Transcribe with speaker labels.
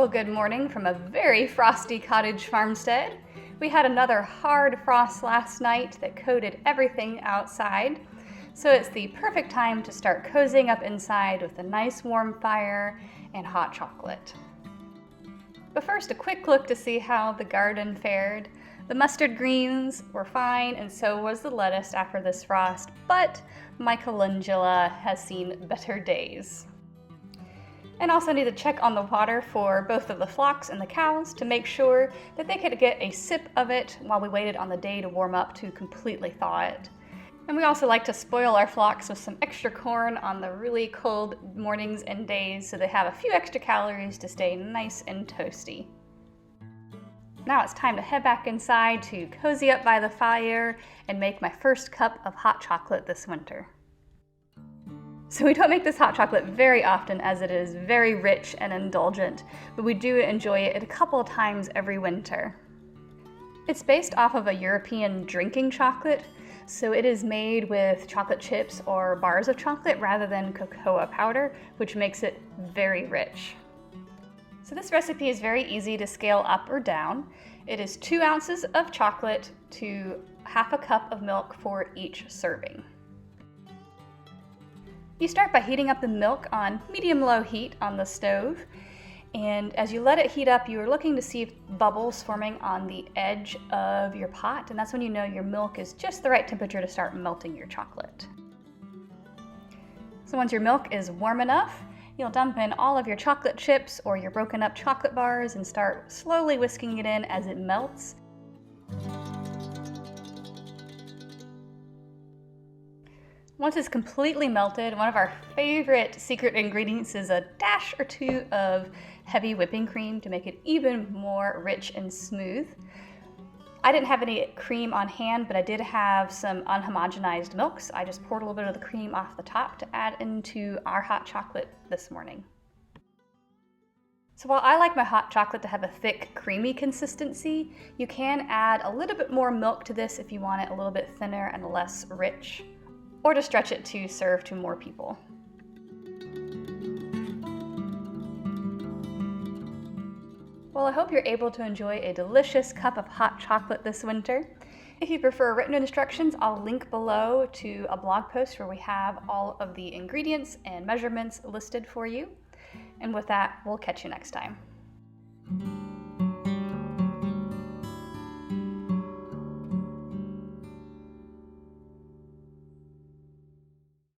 Speaker 1: Well, good morning from a very frosty cottage farmstead. We had another hard frost last night that coated everything outside, so it's the perfect time to start cozying up inside with a nice warm fire and hot chocolate. But first, a quick look to see how the garden fared. The mustard greens were fine, and so was the lettuce after this frost, but my calendula has seen better days. And also need to check on the water for both of the flocks and the cows to make sure that they could get a sip of it while we waited on the day to warm up to completely thaw it. And we also like to spoil our flocks with some extra corn on the really cold mornings and days so they have a few extra calories to stay nice and toasty. Now it's time to head back inside to cozy up by the fire and make my first cup of hot chocolate this winter. So we don't make this hot chocolate very often as it is very rich and indulgent, but we do enjoy it a couple of times every winter. It's based off of a European drinking chocolate, so it is made with chocolate chips or bars of chocolate rather than cocoa powder, which makes it very rich. So this recipe is very easy to scale up or down. It is 2 ounces of chocolate to half a cup of milk for each serving. You start by heating up the milk on medium-low heat on the stove, and as you let it heat up, you are looking to see bubbles forming on the edge of your pot, and that's when you know your milk is just the right temperature to start melting your chocolate. So once your milk is warm enough, you'll dump in all of your chocolate chips or your broken up chocolate bars and start slowly whisking it in as it melts. Once it's completely melted, one of our favorite secret ingredients is a dash or 2 of heavy whipping cream to make it even more rich and smooth. I didn't have any cream on hand, but I did have some unhomogenized milk, so I just poured a little bit of the cream off the top to add into our hot chocolate this morning. So while I like my hot chocolate to have a thick, creamy consistency, you can add a little bit more milk to this if you want it a little bit thinner and less rich, or to stretch it to serve to more people. Well, I hope you're able to enjoy a delicious cup of hot chocolate this winter. If you prefer written instructions, I'll link below to a blog post where we have all of the ingredients and measurements listed for you. And with that, we'll catch you next time.